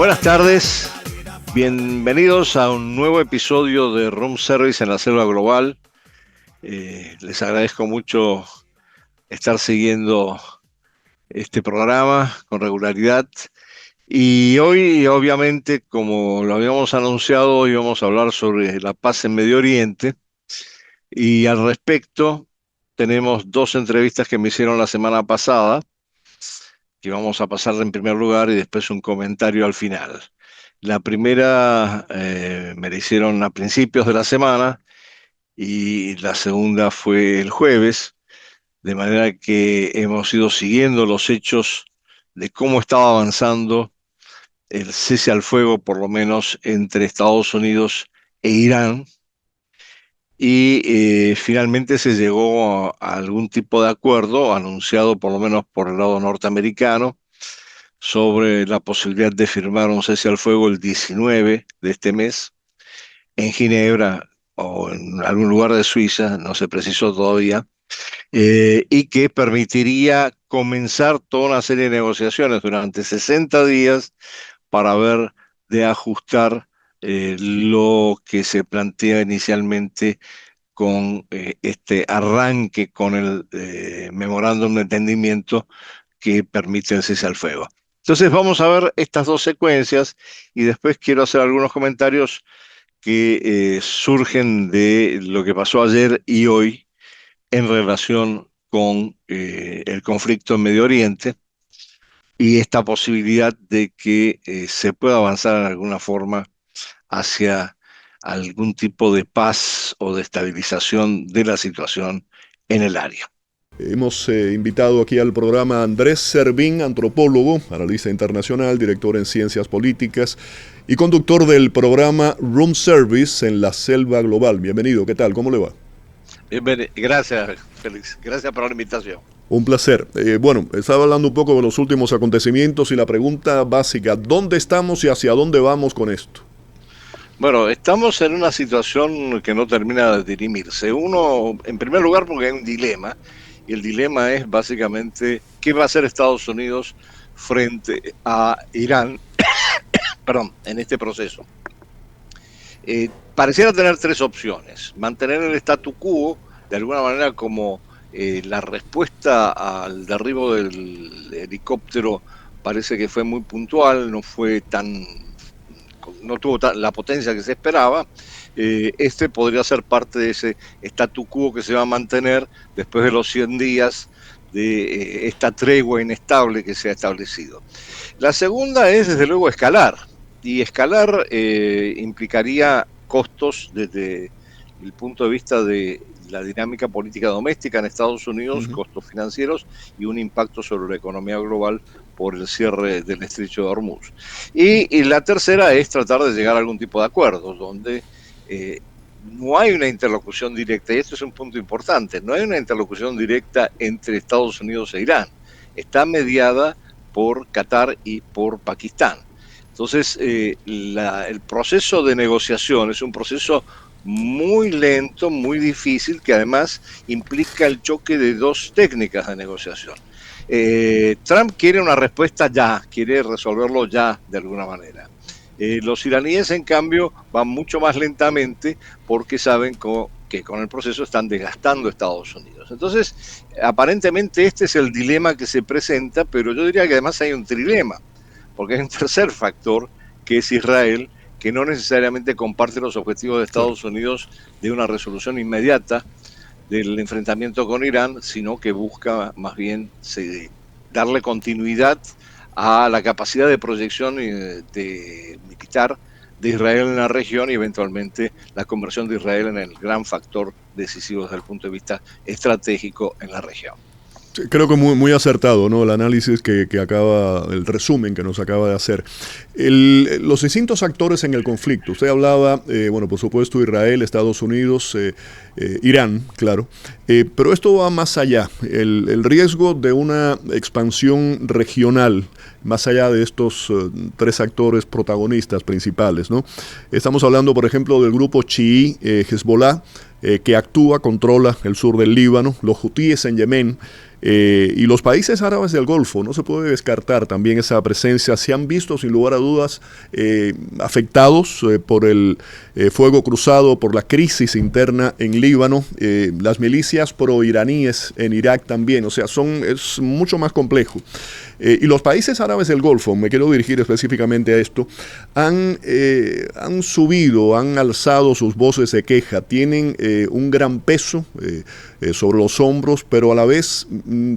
Buenas tardes, bienvenidos a un nuevo episodio de Room Service en la Selva Global. Les agradezco mucho estar siguiendo este programa con regularidad. Y hoy, obviamente, como lo habíamos anunciado, hoy vamos a hablar sobre la paz en Medio Oriente. Y al respecto, tenemos dos entrevistas que me hicieron la semana pasada, que vamos a pasar en primer lugar y después un comentario al final. La primera me la hicieron a principios de la semana y la segunda fue el jueves, de manera que hemos ido siguiendo los hechos de cómo estaba avanzando el cese al fuego, por lo menos entre Estados Unidos e Irán, y finalmente se llegó a algún tipo de acuerdo, anunciado por lo menos por el lado norteamericano, sobre la posibilidad de firmar un cese al fuego el 19 de este mes en Ginebra o en algún lugar de Suiza, no se precisó todavía, y que permitiría comenzar toda una serie de negociaciones durante 60 días para ver de ajustar lo que se plantea inicialmente con este arranque con el memorándum de entendimiento que permite el cese al fuego. Entonces vamos a ver estas dos secuencias y después quiero hacer algunos comentarios que surgen de lo que pasó ayer y hoy en relación con el conflicto en Medio Oriente y esta posibilidad de que se pueda avanzar en alguna forma hacia algún tipo de paz o de estabilización de la situación en el área. Hemos invitado aquí al programa a Andrés Servín, antropólogo, analista internacional, director en ciencias políticas y conductor del programa Room Service en la Selva Global. Bienvenido, ¿qué tal? ¿Cómo le va? Gracias, Félix. Gracias por la invitación. Un placer. Bueno, estaba hablando un poco de los últimos acontecimientos y la pregunta básica, ¿dónde estamos y hacia dónde vamos con esto? Bueno, estamos en una situación que no termina de dirimirse. Uno, en primer lugar, porque hay un dilema, y el dilema es básicamente qué va a hacer Estados Unidos frente a Irán, perdón, en este proceso. Pareciera tener tres opciones. Mantener el statu quo, de alguna manera como la respuesta al derribo del helicóptero parece que fue muy puntual, no tuvo la potencia que se esperaba. Este podría ser parte de ese statu quo que se va a mantener después de los 100 días de esta tregua inestable que se ha establecido. La segunda es, desde luego, escalar. Y escalar implicaría costos desde el punto de vista de la dinámica política doméstica en Estados Unidos, costos financieros y un impacto sobre la economía global por el cierre del estrecho de Hormuz. Y la tercera es tratar de llegar a algún tipo de acuerdos donde no hay una interlocución directa, y esto es un punto importante, no hay una interlocución directa entre Estados Unidos e Irán, está mediada por Qatar y por Pakistán. Entonces, el proceso de negociación es un proceso muy lento, muy difícil, que además implica el choque de dos técnicas de negociación. Trump quiere una respuesta ya, quiere resolverlo ya de alguna manera. Los iraníes, en cambio, van mucho más lentamente porque saben que con el proceso están desgastando a Estados Unidos. Entonces, aparentemente este es el dilema que se presenta, pero yo diría que además hay un trilema, porque hay un tercer factor, que es Israel, que no necesariamente comparte los objetivos de Estados Unidos de una resolución inmediata del enfrentamiento con Irán, sino que busca más bien darle continuidad a la capacidad de proyección militar de Israel en la región y eventualmente la conversión de Israel en el gran factor decisivo desde el punto de vista estratégico en la región. Creo que muy acertado, ¿no? El análisis el resumen que nos acaba de hacer. Los distintos actores en el conflicto. Usted hablaba, bueno, por supuesto, Israel, Estados Unidos, Irán, claro. Pero esto va más allá. El riesgo de una expansión regional, más allá de estos tres actores protagonistas principales, ¿no? Estamos hablando, por ejemplo, del grupo chií, Hezbollah, que controla el sur del Líbano, los hutíes en Yemen, Y los países árabes del Golfo, no se puede descartar también esa presencia, se han visto sin lugar a dudas afectados por el fuego cruzado, por la crisis interna en Líbano, las milicias proiraníes en Irak también, o sea, es mucho más complejo. Y los países árabes del Golfo, me quiero dirigir específicamente a esto, han subido, han alzado sus voces de queja, tienen un gran peso sobre los hombros, pero a la vez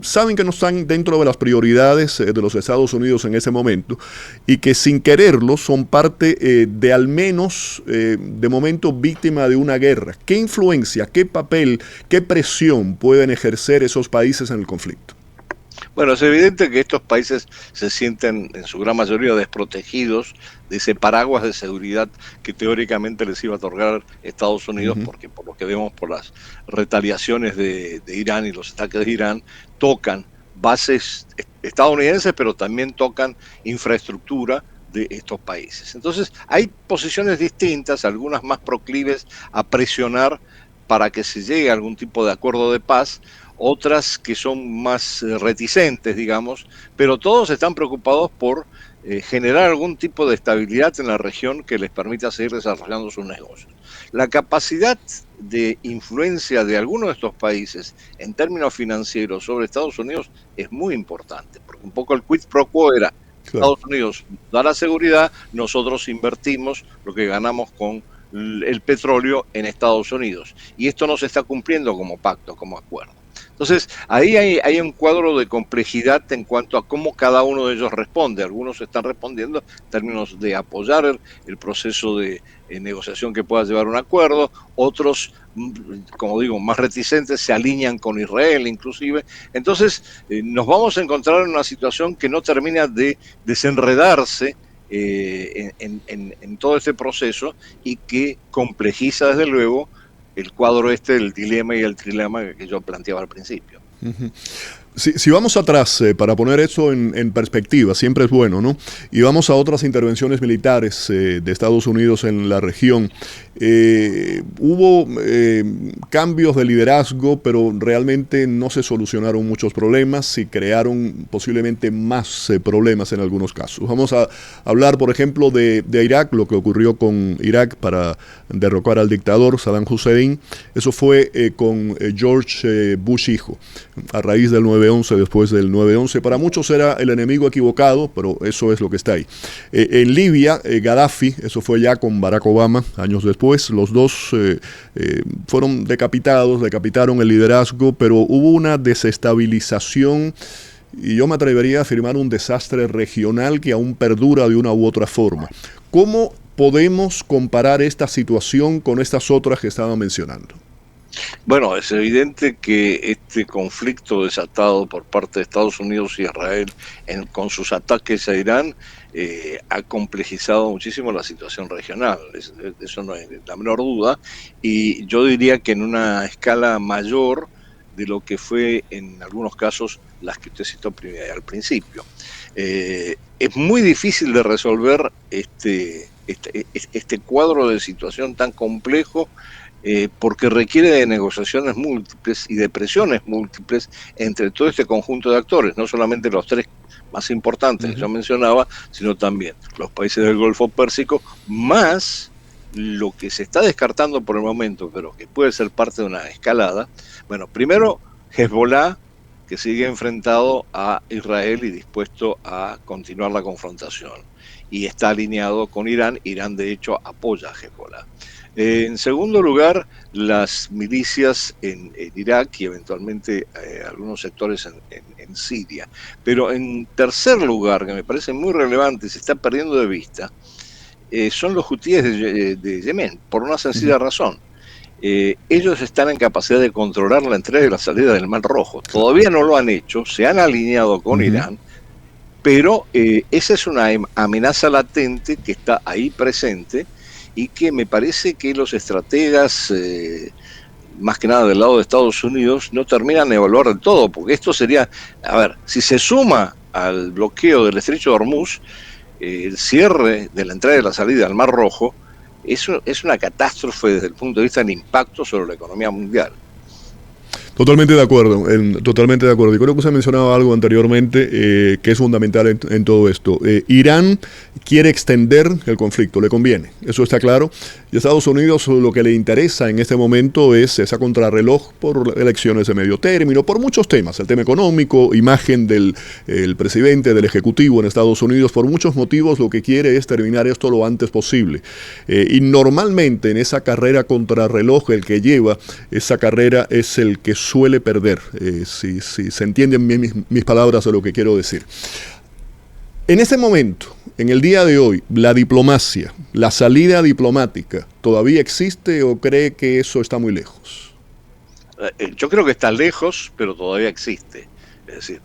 saben que no están dentro de las prioridades de los Estados Unidos en ese momento y que sin quererlo son parte de al menos, de momento, víctima de una guerra. ¿Qué influencia, qué papel, qué presión pueden ejercer esos países en el conflicto? Bueno, es evidente que estos países se sienten en su gran mayoría desprotegidos de ese paraguas de seguridad que teóricamente les iba a otorgar Estados Unidos, porque por lo que vemos por las retaliaciones de Irán y los ataques de Irán, tocan bases estadounidenses, pero también tocan infraestructura de estos países. Entonces, hay posiciones distintas, algunas más proclives a presionar para que se llegue a algún tipo de acuerdo de paz, otras que son más reticentes, digamos, pero todos están preocupados por generar algún tipo de estabilidad en la región que les permita seguir desarrollando sus negocios. La capacidad de influencia de algunos de estos países en términos financieros sobre Estados Unidos es muy importante, porque un poco el quid pro quo era: Estados Unidos da la seguridad, nosotros invertimos lo que ganamos con el petróleo en Estados Unidos. Y esto no se está cumpliendo como pacto, como acuerdo. Entonces, ahí hay un cuadro de complejidad en cuanto a cómo cada uno de ellos responde. Algunos están respondiendo en términos de apoyar el proceso de negociación que pueda llevar a un acuerdo. Otros, como digo, más reticentes, se alinean con Israel inclusive. Entonces, nos vamos a encontrar en una situación que no termina de desenredarse en todo este proceso y que complejiza desde luego el cuadro el dilema y el trilema que yo planteaba al principio. Uh-huh. Si vamos atrás, para poner eso en perspectiva, siempre es bueno, ¿no? Y vamos a otras intervenciones militares de Estados Unidos en la región. Hubo cambios de liderazgo, pero realmente no se solucionaron muchos problemas y crearon posiblemente más problemas en algunos casos. Vamos a hablar, por ejemplo, de Irak, lo que ocurrió con Irak para derrocar al dictador Saddam Hussein. Eso fue con George Bush hijo, a raíz del 9/11, después del 9/11. Para muchos era el enemigo equivocado, pero eso es lo que está ahí. En Libia, Gaddafi, eso fue ya con Barack Obama, años después. Los dos fueron decapitaron el liderazgo, pero hubo una desestabilización y yo me atrevería a afirmar un desastre regional que aún perdura de una u otra forma. ¿Cómo podemos comparar esta situación con estas otras que estaba mencionando? Bueno, es evidente que este conflicto desatado por parte de Estados Unidos y Israel con sus ataques a Irán ha complejizado muchísimo la situación regional, eso no hay la menor duda, y yo diría que en una escala mayor de lo que fue en algunos casos las que usted citó al principio. Es muy difícil de resolver este cuadro de situación tan complejo, porque requiere de negociaciones múltiples y de presiones múltiples entre todo este conjunto de actores, no solamente los tres más importantes que yo mencionaba, sino también los países del Golfo Pérsico, más lo que se está descartando por el momento, pero que puede ser parte de una escalada. Bueno, primero Hezbollah, que sigue enfrentado a Israel y dispuesto a continuar la confrontación, y está alineado con Irán. Irán de hecho apoya a Hezbollah. En segundo lugar, las milicias en Irak y eventualmente algunos sectores en Siria. Pero en tercer lugar, que me parece muy relevante y se está perdiendo de vista, son los hutíes de Yemen, por una sencilla razón. Ellos están en capacidad de controlar la entrada y la salida del Mar Rojo. Todavía no lo han hecho, se han alineado con Irán, pero esa es una amenaza latente que está ahí presente y que me parece que los estrategas, más que nada del lado de Estados Unidos, no terminan de evaluar del todo, porque esto sería, a ver, si se suma al bloqueo del Estrecho de Hormuz, el cierre de la entrada y la salida al Mar Rojo, es una catástrofe desde el punto de vista del impacto sobre la economía mundial. Totalmente de acuerdo, totalmente de acuerdo. Y creo que usted mencionaba algo anteriormente que es fundamental en todo esto. Irán quiere extender el conflicto, le conviene, eso está claro. Y Estados Unidos lo que le interesa en este momento es esa contrarreloj por elecciones de medio término, por muchos temas, el tema económico, imagen del el presidente, del ejecutivo en Estados Unidos, por muchos motivos lo que quiere es terminar esto lo antes posible. Y normalmente en esa carrera contrarreloj el que lleva esa carrera es el que suele perder, si se entienden bien mis palabras de lo que quiero decir. En este momento, en el día de hoy, la diplomacia, la salida diplomática, ¿todavía existe o cree que eso está muy lejos? Yo creo que está lejos, pero todavía existe. Es decir,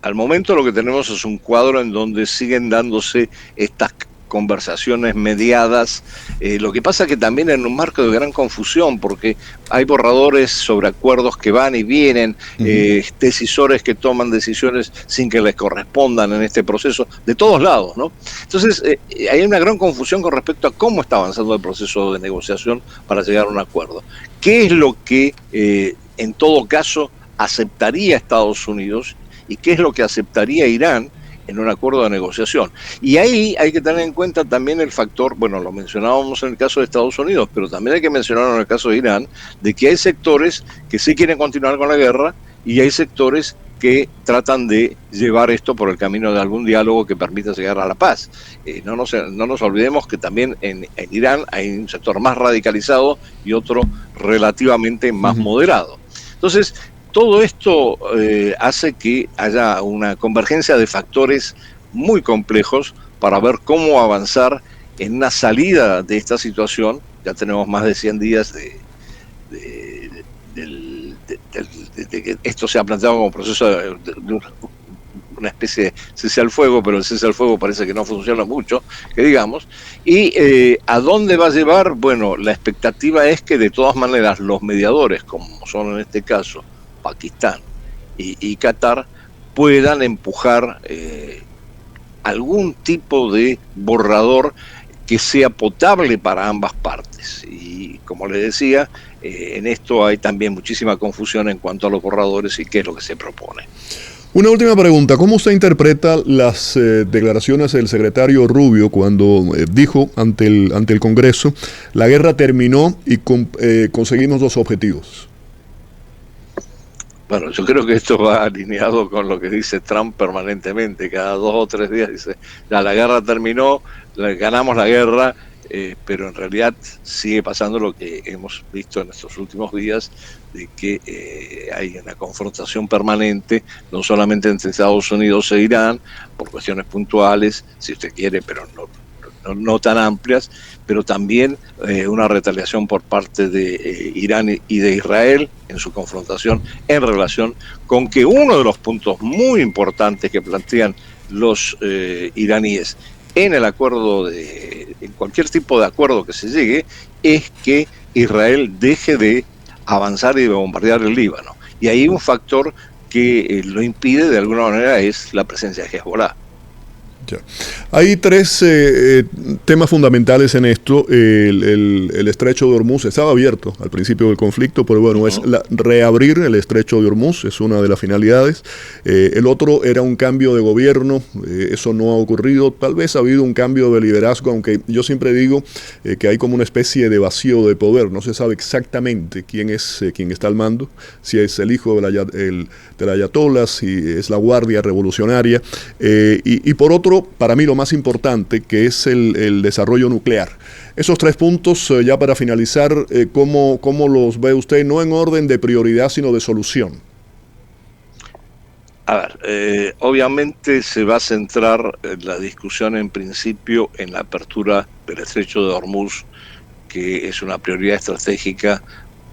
al momento lo que tenemos es un cuadro en donde siguen dándose estas conversaciones mediadas. Lo que pasa que también en un marco de gran confusión, porque hay borradores sobre acuerdos que van y vienen, decisores que toman decisiones sin que les correspondan en este proceso, de todos lados, ¿no? Entonces, hay una gran confusión con respecto a cómo está avanzando el proceso de negociación para llegar a un acuerdo. ¿Qué es lo que, en todo caso, aceptaría Estados Unidos y qué es lo que aceptaría Irán en un acuerdo de negociación? Y ahí hay que tener en cuenta también el factor, bueno, lo mencionábamos en el caso de Estados Unidos, pero también hay que mencionarlo en el caso de Irán, de que hay sectores que sí quieren continuar con la guerra y hay sectores que tratan de llevar esto por el camino de algún diálogo que permita llegar a la paz. No nos olvidemos que también en Irán hay un sector más radicalizado y otro relativamente más moderado. Entonces, todo esto hace que haya una convergencia de factores muy complejos para ver cómo avanzar en una salida de esta situación. Ya tenemos más de 100 días de que esto se ha planteado como proceso de una especie de cese al fuego, pero el cese al fuego parece que no funciona mucho, que digamos. ¿Y a dónde va a llevar? Bueno, la expectativa es que de todas maneras los mediadores, como son en este caso Pakistán y Qatar, puedan empujar algún tipo de borrador que sea potable para ambas partes. Y como les decía, en esto hay también muchísima confusión en cuanto a los borradores y qué es lo que se propone. Una última pregunta, ¿cómo usted interpreta las declaraciones del secretario Rubio cuando dijo ante el Congreso, la guerra terminó y conseguimos los objetivos? Bueno, yo creo que esto va alineado con lo que dice Trump permanentemente. Cada 2 o 3 días dice, ya la guerra terminó, ganamos la guerra, pero en realidad sigue pasando lo que hemos visto en estos últimos días, de que hay una confrontación permanente, no solamente entre Estados Unidos e Irán, por cuestiones puntuales, si usted quiere, pero no tan amplias, pero también una retaliación por parte de Irán y de Israel en su confrontación en relación con que uno de los puntos muy importantes que plantean los iraníes en el acuerdo, en cualquier tipo de acuerdo que se llegue, es que Israel deje de avanzar y de bombardear el Líbano. Y ahí un factor que lo impide de alguna manera es la presencia de Hezbollah. Ya. Hay 3 temas fundamentales en esto. El estrecho de Hormuz estaba abierto al principio del conflicto, pero bueno, es reabrir el estrecho de Hormuz, es una de las finalidades. El otro era un cambio de gobierno, eso no ha ocurrido. Tal vez ha habido un cambio de liderazgo, aunque yo siempre digo que hay como una especie de vacío de poder. No se sabe exactamente quién es quien está al mando, si es el hijo del ayatollah, si es la guardia revolucionaria. Y por otro, para mí lo más importante, que es el desarrollo nuclear. Esos 3 puntos, ya para finalizar, ¿cómo los ve usted? No en orden de prioridad, sino de solución. A ver, obviamente se va a centrar la discusión en principio en la apertura del estrecho de Hormuz, que es una prioridad estratégica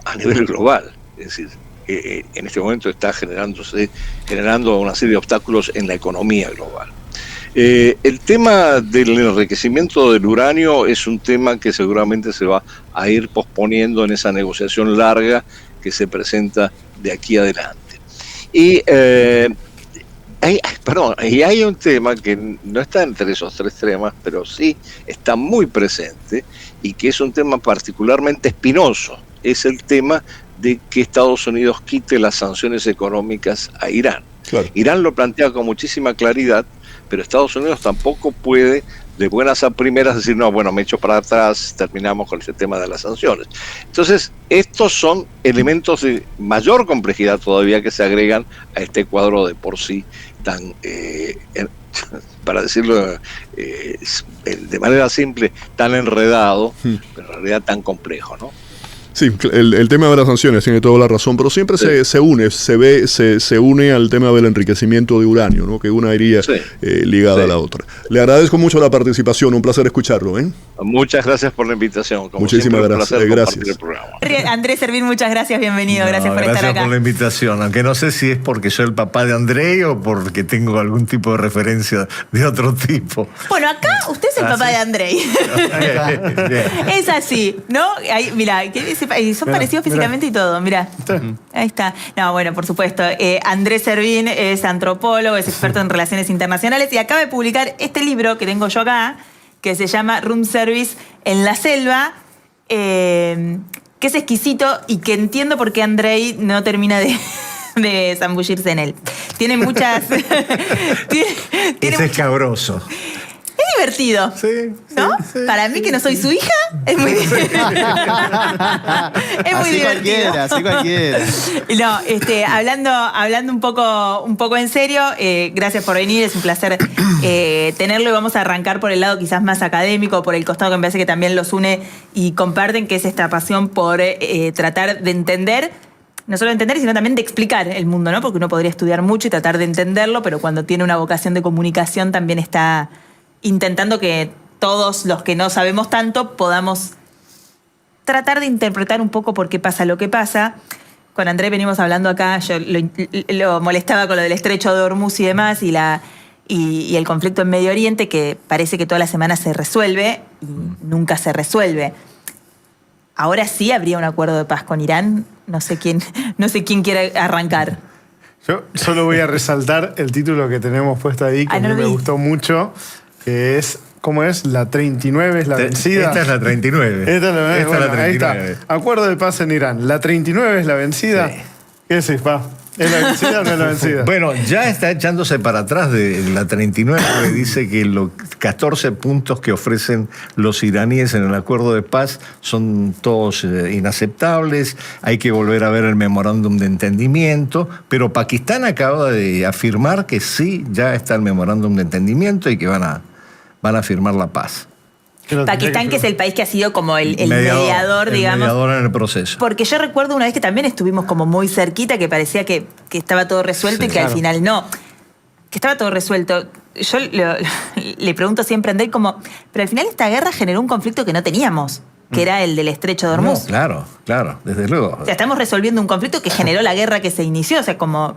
a nivel global. Es decir, en este momento está generando una serie de obstáculos en la economía global. El tema del enriquecimiento del uranio es un tema que seguramente se va a ir posponiendo en esa negociación larga que se presenta de aquí adelante. Y hay un tema que no está entre esos 3 temas, pero sí está muy presente y que es un tema particularmente espinoso. Es el tema de que Estados Unidos quite las sanciones económicas a Irán. Claro. Irán lo plantea con muchísima claridad, pero Estados Unidos tampoco puede de buenas a primeras decir, no, bueno, me echo para atrás, terminamos con ese tema de las sanciones. Entonces, estos son elementos de mayor complejidad todavía que se agregan a este cuadro de por sí tan, para decirlo de manera simple, tan enredado, pero en realidad tan complejo, ¿no? Sí, el tema de las sanciones tiene toda la razón, pero siempre se une al tema del enriquecimiento de uranio, ¿no? Que una iría ligada a la otra. Le agradezco mucho la participación, un placer escucharlo, ¿eh? Muchas gracias por la invitación. Como muchísimas siempre, gracias. Un placer compartir el programa. Andrés Servín, muchas gracias, bienvenido, gracias por estar acá. Gracias por la invitación, aunque no sé si es porque soy el papá de Andrei o porque tengo algún tipo de referencia de otro tipo. Bueno, acá usted es el papá de Andrei. Es así, ¿no? Ahí, mirá, son parecidos físicamente y todo, mirá. Ahí está. No, bueno, por supuesto. Andrés Servín es antropólogo, es experto en relaciones internacionales y acaba de publicar este libro que tengo yo acá, que se llama Room Service en la selva, que es exquisito y que entiendo por qué Andrei no termina de zambullirse en él. Tiene muchas... Es escabroso. Es divertido, ¿no? Sí, Para mí, que no soy su hija, es muy divertido. Es muy divertido. Así cualquiera. No, hablando un poco en serio, gracias por venir, es un placer tenerlo y vamos a arrancar por el lado quizás más académico, por el costado que me parece que también los une y comparten, que es esta pasión por tratar de entender, no solo de entender, sino también de explicar el mundo, ¿no? Porque uno podría estudiar mucho y tratar de entenderlo, pero cuando tiene una vocación de comunicación también está intentando que todos los que no sabemos tanto podamos tratar de interpretar un poco por qué pasa lo que pasa. Con Andrés venimos hablando acá, yo lo molestaba con lo del estrecho de Hormuz y demás, y el conflicto en Medio Oriente, que parece que toda la semana se resuelve y nunca se resuelve. Ahora sí habría un acuerdo de paz con Irán. No sé quién quiere arrancar. Yo solo voy a resaltar el título que tenemos puesto ahí, que a mí me gustó mucho, que es, ¿cómo es? La 39 es la vencida. Esta es la 39. Esta es la vencida. Esta es la 39. Ahí está. Acuerdo de paz en Irán. La 39 es la vencida. Sí. ¿Qué decís, pa? ¿Es la vencida o no es la vencida? Bueno, ya está echándose para atrás de la 39, que dice que los 14 puntos que ofrecen los iraníes en el acuerdo de paz son todos inaceptables, hay que volver a ver el memorándum de entendimiento, pero Pakistán acaba de afirmar que sí, ya está el memorándum de entendimiento y que van a firmar la paz. Pakistán, que es el país que ha sido como el mediador, digamos. El mediador en el proceso. Porque yo recuerdo una vez que también estuvimos como muy cerquita, que parecía que estaba todo resuelto, sí, y que al final no. Que estaba todo resuelto. Yo le pregunto siempre a Andrés como, pero al final esta guerra generó un conflicto que no teníamos, que era el del estrecho de Hormuz. No, claro, desde luego. O sea, estamos resolviendo un conflicto que generó la guerra que se inició, o sea, como...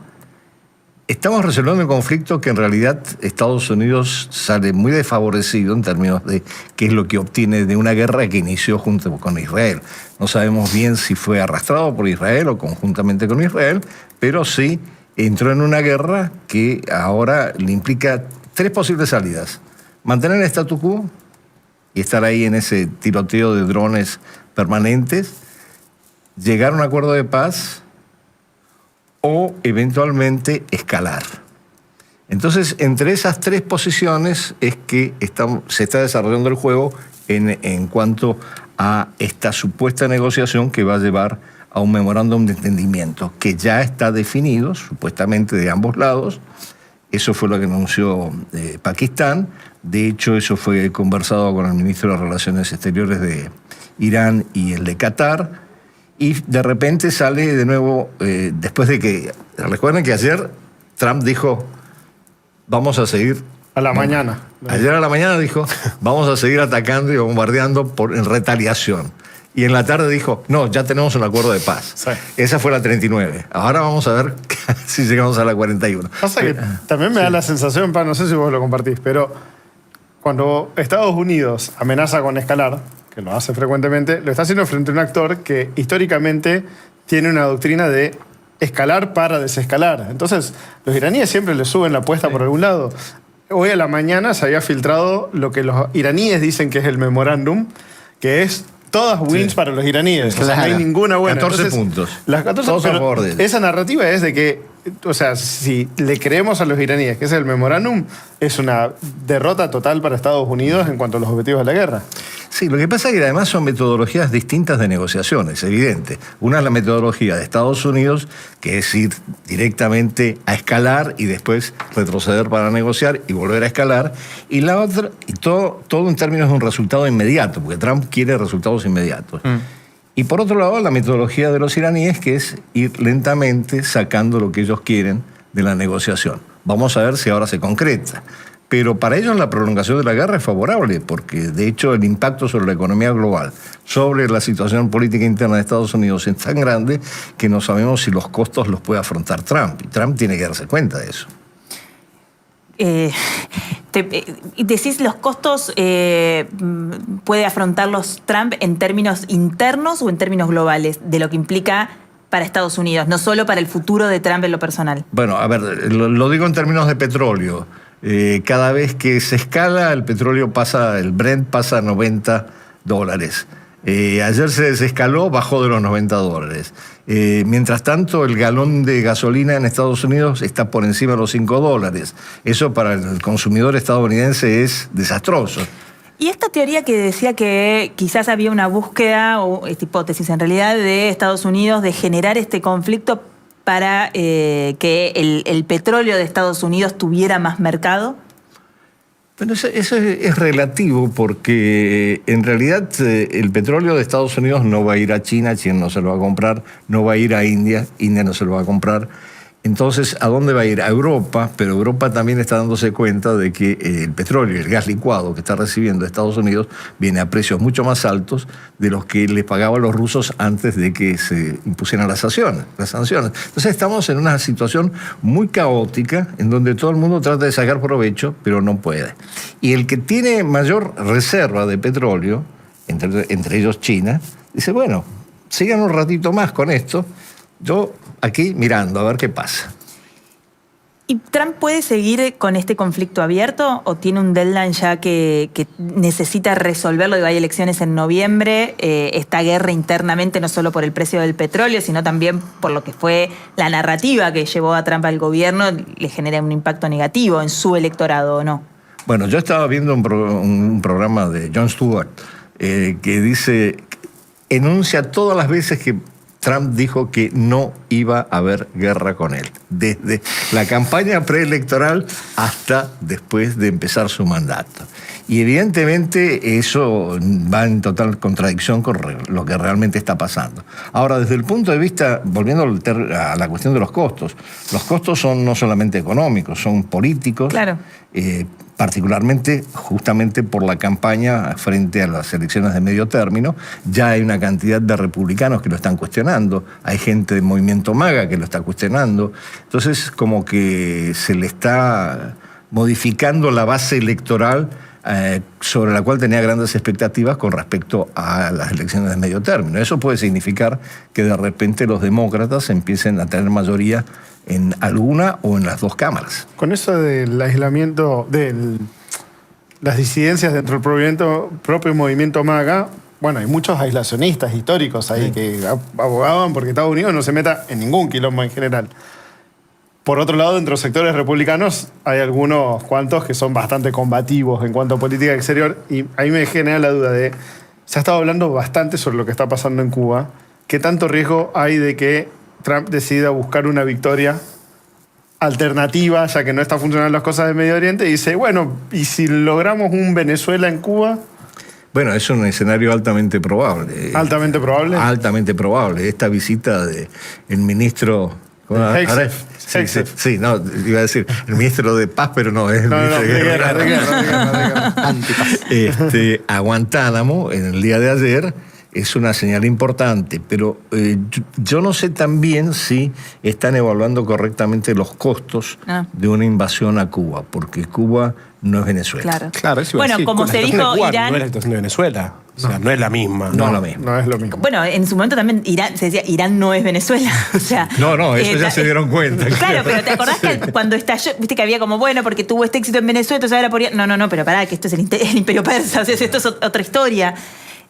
Estamos resolviendo un conflicto que en realidad Estados Unidos sale muy desfavorecido en términos de qué es lo que obtiene de una guerra que inició junto con Israel. No sabemos bien si fue arrastrado por Israel o conjuntamente con Israel, pero sí entró en una guerra que ahora le implica 3 posibles salidas. Mantener el statu quo y estar ahí en ese tiroteo de drones permanentes, llegar a un acuerdo de paz o eventualmente escalar. Entonces, entre esas 3 posiciones es que se está desarrollando el juego en cuanto a esta supuesta negociación que va a llevar a un memorándum de entendimiento que ya está definido, supuestamente de ambos lados. Eso fue lo que anunció Pakistán. De hecho, eso fue conversado con el ministro de Relaciones Exteriores de Irán y el de Qatar. Y de repente sale de nuevo, después de que... Recuerden que ayer Trump dijo, vamos a seguir... A la mañana. Ayer a la mañana dijo, vamos a seguir atacando y bombardeando en retaliación. Y en la tarde dijo, no, ya tenemos un acuerdo de paz. Sí. Esa fue la 39. Ahora vamos a ver si llegamos a la 41. Pasa que también me da la sensación, no sé si vos lo compartís, pero cuando Estados Unidos amenaza con escalar, que lo hace frecuentemente, lo está haciendo frente a un actor que históricamente tiene una doctrina de escalar para desescalar. Entonces, los iraníes siempre le suben la apuesta por algún lado. Hoy a la mañana se había filtrado lo que los iraníes dicen que es el memorándum, que es todas wins para los iraníes. O sea, no hay ninguna buena. 14 Entonces, puntos. Las 14 Todos a pero favor de él. esa narrativa es de que, o sea, si le creemos a los iraníes que es el memorándum, es una derrota total para Estados Unidos en cuanto a los objetivos de la guerra. Sí, lo que pasa es que además son metodologías distintas de negociaciones, evidente. Una es la metodología de Estados Unidos, que es ir directamente a escalar y después retroceder para negociar y volver a escalar. Y la otra, y todo en términos de un resultado inmediato, porque Trump quiere resultados inmediatos. Y por otro lado, la metodología de los iraníes, que es ir lentamente sacando lo que ellos quieren de la negociación. Vamos a ver si ahora se concreta. Pero para ellos la prolongación de la guerra es favorable, porque de hecho el impacto sobre la economía global, sobre la situación política interna de Estados Unidos es tan grande que no sabemos si los costos los puede afrontar Trump. Y Trump tiene que darse cuenta de eso. Decís los costos puede afrontarlos Trump en términos internos o en términos globales de lo que implica para Estados Unidos, no solo para el futuro de Trump en lo personal. Bueno, a ver, lo digo en términos de petróleo. Cada vez que se escala, el petróleo pasa, el Brent pasa a $90. Ayer se desescaló, bajó de los $90. Mientras tanto, el galón de gasolina en Estados Unidos está por encima de los $5. Eso para el consumidor estadounidense es desastroso. Y esta teoría que decía que quizás había una búsqueda, o esta hipótesis en realidad, de Estados Unidos de generar este conflicto para que el petróleo de Estados Unidos tuviera más mercado? Bueno, eso es relativo porque en realidad el petróleo de Estados Unidos no va a ir a China, China no se lo va a comprar, no va a ir a India, India no se lo va a comprar. Entonces, ¿a dónde va a ir? A Europa, pero Europa también está dándose cuenta de que el petróleo y el gas licuado que está recibiendo Estados Unidos viene a precios mucho más altos de los que les pagaban los rusos antes de que se impusieran las sanciones. Entonces, estamos en una situación muy caótica en donde todo el mundo trata de sacar provecho, pero no puede. Y el que tiene mayor reserva de petróleo, entre ellos China, dice, bueno, sigan un ratito más con esto, yo aquí mirando a ver qué pasa. ¿Y Trump puede seguir con este conflicto abierto o tiene un deadline ya que necesita resolverlo? Hay elecciones en noviembre, esta guerra internamente no solo por el precio del petróleo, sino también por lo que fue la narrativa que llevó a Trump al gobierno, le genera un impacto negativo en su electorado, ¿o no? Bueno, yo estaba viendo un programa de Jon Stewart que dice, enuncia todas las veces que Trump dijo que no iba a haber guerra con él, desde la campaña preelectoral hasta después de empezar su mandato. Y evidentemente eso va en total contradicción con lo que realmente está pasando. Ahora, desde el punto de vista, volviendo a la cuestión de los costos son no solamente económicos, son políticos. Claro. Particularmente justamente por la campaña frente a las elecciones de medio término. Ya hay una cantidad de republicanos que lo están cuestionando, hay gente del movimiento MAGA que lo está cuestionando, entonces como que se le está modificando la base electoral sobre la cual tenía grandes expectativas con respecto a las elecciones de medio término. Eso puede significar que de repente los demócratas empiecen a tener mayoría en alguna o en las dos cámaras. Con eso del aislamiento, las disidencias dentro del propio movimiento MAGA, bueno, hay muchos aislacionistas históricos ahí que abogaban porque Estados Unidos no se meta en ningún quilombo en general. Por otro lado, dentro de los sectores republicanos hay algunos cuantos que son bastante combativos en cuanto a política exterior y ahí me genera la duda de, se ha estado hablando bastante sobre lo que está pasando en Cuba, ¿qué tanto riesgo hay de que Trump decida buscar una victoria alternativa, ya que no está funcionando las cosas de Medio Oriente, y dice, bueno, ¿y si logramos un Venezuela en Cuba? Bueno, es un escenario altamente probable. ¿Altamente probable? Altamente probable. Esta visita del ministro... Sí, no, iba a decir el ministro de Paz, pero no, es el ministro de Guerra. A Guantánamo, en el día de ayer, es una señal importante, pero yo no sé también si están evaluando correctamente los costos de una invasión a Cuba, porque Cuba no es Venezuela. Claro, eso bueno, decir, como se dijo, Irán... No es la situación de Venezuela. O sea, no es la misma. No es lo mismo. No es lo mismo. Bueno, en su momento también se decía, Irán no es Venezuela. O sea, no, eso ya se dieron cuenta. Claro, pero ¿te acordás que cuando estalló, viste que había como, bueno, porque tuvo este éxito en Venezuela, entonces ahora podría... No, pero pará, que esto es el Imperio Persa, o sea, esto es otra historia.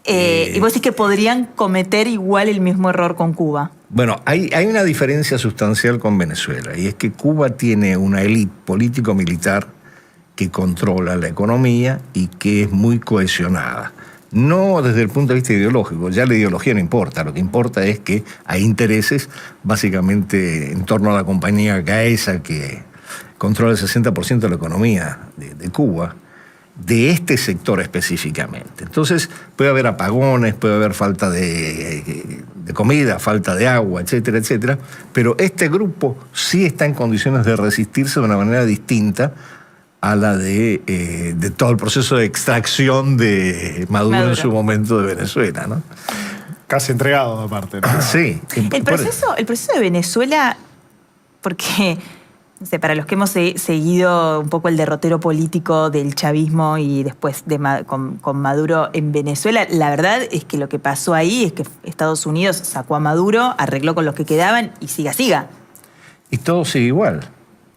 Y vos decís que podrían cometer igual el mismo error con Cuba. Bueno, hay una diferencia sustancial con Venezuela, y es que Cuba tiene una élite político-militar que controla la economía y que es muy cohesionada. No desde el punto de vista ideológico, ya la ideología no importa, lo que importa es que hay intereses básicamente en torno a la compañía Gaesa, que controla el 60% de la economía de Cuba, de este sector específicamente. Entonces puede haber apagones, puede haber falta de comida, falta de agua, etcétera, etcétera, pero este grupo sí está en condiciones de resistirse de una manera distinta a la de todo el proceso de extracción de Maduro en su momento de Venezuela, ¿no? Casi entregado, aparte, ¿no? Sí. El proceso de Venezuela, porque, no sé, para los que hemos seguido un poco el derrotero político del chavismo y después con Maduro en Venezuela, la verdad es que lo que pasó ahí es que Estados Unidos sacó a Maduro, arregló con los que quedaban y siga. Y todo sigue igual.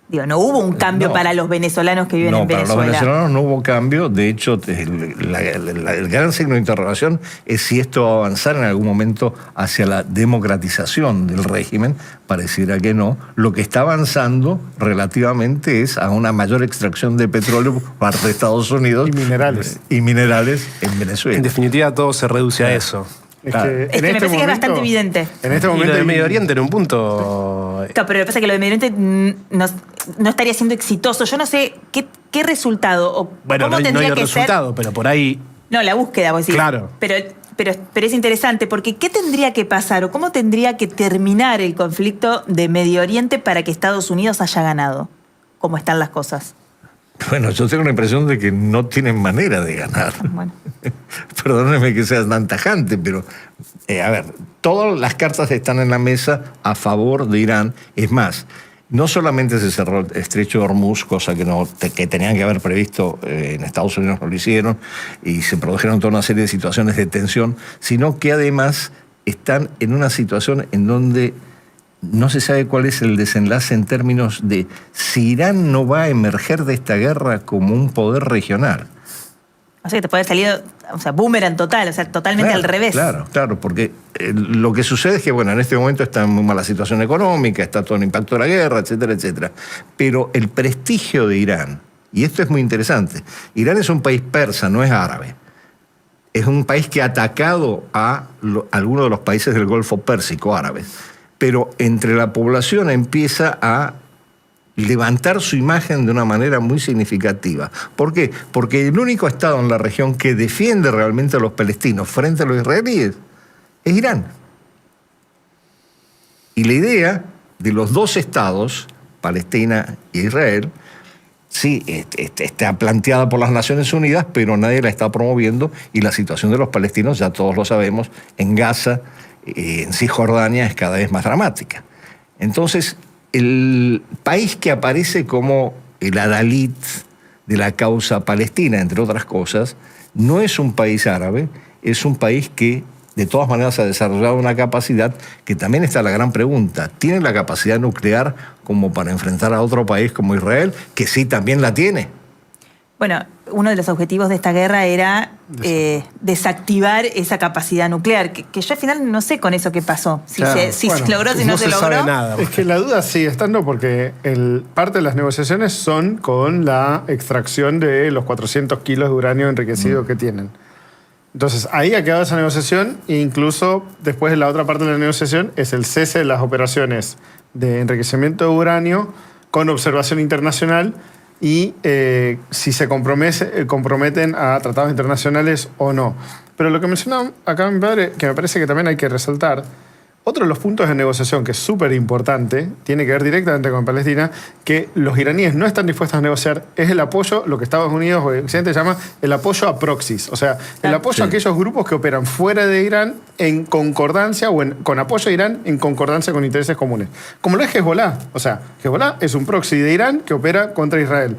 Digo, no hubo un cambio para los venezolanos que viven en Venezuela. No, para los venezolanos no hubo cambio. De hecho, el gran signo de interrogación es si esto va a avanzar en algún momento hacia la democratización del régimen. Pareciera que no. Lo que está avanzando relativamente es a una mayor extracción de petróleo por parte de Estados Unidos. Y minerales en Venezuela. En definitiva, todo se reduce a eso. Es que me parece que es bastante evidente. En este momento. Y lo de Medio Oriente en un punto. Claro, pero lo que pasa es que lo de Medio Oriente no estaría siendo exitoso. Yo no sé qué resultado o bueno, cómo tendría no hay que resultado, ser. pero por ahí. No, la búsqueda, vos decís. Claro. Pero es interesante porque ¿qué tendría que pasar o cómo tendría que terminar el conflicto de Medio Oriente para que Estados Unidos haya ganado? ¿Cómo están las cosas? Bueno, yo tengo la impresión de que no tienen manera de ganar. Bueno. Perdóneme que sea tan tajante, pero a ver, todas las cartas están en la mesa a favor de Irán. Es más, no solamente se cerró el estrecho de Hormuz, cosa que tenían que haber previsto en Estados Unidos, no lo hicieron, y se produjeron toda una serie de situaciones de tensión, sino que además están en una situación en donde no se sabe cuál es el desenlace en términos de si Irán no va a emerger de esta guerra como un poder regional. O sea, que te puede salir, boomerang total, totalmente al revés. Claro, porque lo que sucede es que, bueno, en este momento está en muy mala situación económica, está todo el impacto de la guerra, etcétera, etcétera. Pero el prestigio de Irán, y esto es muy interesante, Irán es un país persa, no es árabe. Es un país que ha atacado a algunos de los países del Golfo Pérsico árabes. Pero entre la población empieza a levantar su imagen de una manera muy significativa. ¿Por qué? Porque el único estado en la región que defiende realmente a los palestinos frente a los israelíes es Irán. Y la idea de los dos estados, Palestina e Israel, sí, está planteada por las Naciones Unidas, pero nadie la está promoviendo, y la situación de los palestinos, ya todos lo sabemos, en Gaza, en Cisjordania, es cada vez más dramática. Entonces, el país que aparece como el adalid de la causa palestina, entre otras cosas, no es un país árabe, es un país que de todas maneras ha desarrollado una capacidad que también está la gran pregunta. ¿Tiene la capacidad nuclear como para enfrentar a otro país como Israel? Que sí, también la tiene. Bueno, uno de los objetivos de esta guerra era desactivar esa capacidad nuclear, que yo al final no sé con eso qué pasó, si se logró, si no se logró. Sabe nada. Es que la duda sigue estando porque parte de las negociaciones son con la extracción de los 400 kilos de uranio enriquecido que tienen. Entonces, ahí ha quedado esa negociación e incluso después de la otra parte de la negociación es el cese de las operaciones de enriquecimiento de uranio con observación internacional y si se comprometen a tratados internacionales o no. Pero lo que mencionaba acá mi padre, que me parece que también hay que resaltar, otro de los puntos de negociación que es súper importante, tiene que ver directamente con Palestina, que los iraníes no están dispuestos a negociar, es el apoyo, lo que Estados Unidos o el Occidente llama el apoyo a proxies, o sea, el apoyo a aquellos grupos que operan fuera de Irán en concordancia o con apoyo a Irán en concordancia con intereses comunes. Como lo es Hezbollah, o sea, Hezbollah es un proxy de Irán que opera contra Israel.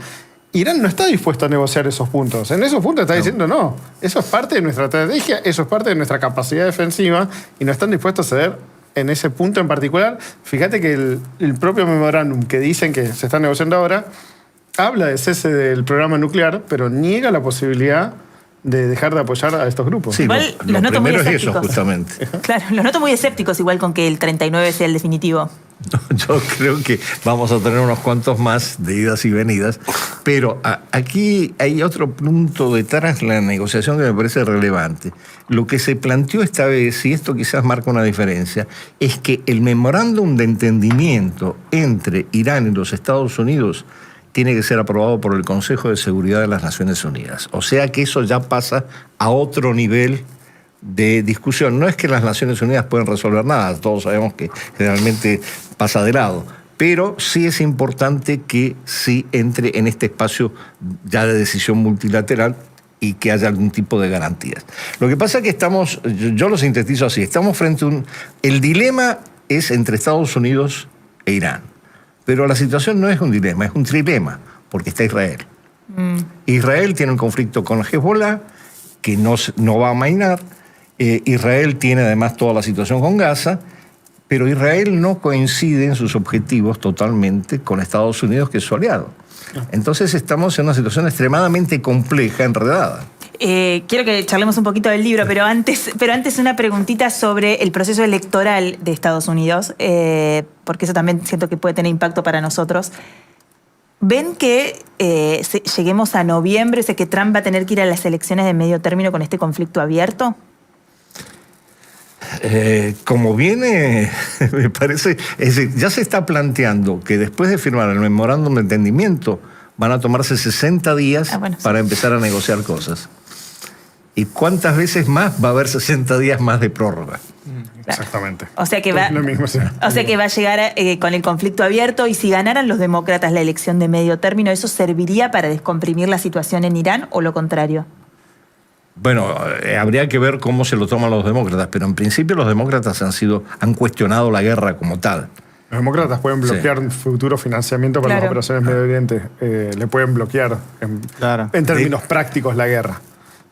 Irán no está dispuesto a negociar esos puntos. En esos puntos está diciendo no, eso es parte de nuestra estrategia, eso es parte de nuestra capacidad defensiva y no están dispuestos a ceder en ese punto en particular. Fíjate que el propio memorándum que dicen que se está negociando ahora habla de cese del programa nuclear, pero niega la posibilidad de dejar de apoyar a estos grupos. Sí, Igual lo los noto muy primero es eso, escépticos. justamente. Claro, los noto muy escépticos, igual con que el 39 sea el definitivo. Yo creo que vamos a tener unos cuantos más de idas y venidas, pero aquí hay otro punto detrás de la negociación que me parece relevante. Lo que se planteó esta vez, y esto quizás marca una diferencia, es que el memorándum de entendimiento entre Irán y los Estados Unidos tiene que ser aprobado por el Consejo de Seguridad de las Naciones Unidas. O sea que eso ya pasa a otro nivel de discusión. No es que las Naciones Unidas puedan resolver nada, todos sabemos que generalmente pasa de lado, pero sí es importante que sí entre en este espacio ya de decisión multilateral y que haya algún tipo de garantías. Lo que pasa es que estamos, yo lo sintetizo así, estamos frente a el dilema es entre Estados Unidos e Irán, pero la situación no es un dilema, es un trilema, porque está Israel. Israel tiene un conflicto con Hezbollah que no va a amainar. Israel tiene además toda la situación con Gaza, pero Israel no coincide en sus objetivos totalmente con Estados Unidos, que es su aliado. Entonces estamos en una situación extremadamente compleja, enredada. Quiero que charlemos un poquito del libro, pero antes una preguntita sobre el proceso electoral de Estados Unidos, porque eso también siento que puede tener impacto para nosotros. ¿Ven que lleguemos a noviembre, o sea, que Trump va a tener que ir a las elecciones de medio término con este conflicto abierto? Como viene, me parece, es decir, ya se está planteando que después de firmar el memorándum de entendimiento van a tomarse 60 días para empezar a negociar cosas. ¿Y cuántas veces más va a haber 60 días más de prórroga? Exactamente. O sea que va, Lo mismo, sí. o sea que va a llegar con el conflicto abierto, y si ganaran los demócratas la elección de medio término, ¿eso serviría para descomprimir la situación en Irán o lo contrario? Bueno, habría que ver cómo se lo toman los demócratas, pero en principio los demócratas han cuestionado la guerra como tal. Los demócratas pueden bloquear futuro financiamiento para las operaciones Medio Oriente. Le pueden bloquear en términos prácticos la guerra.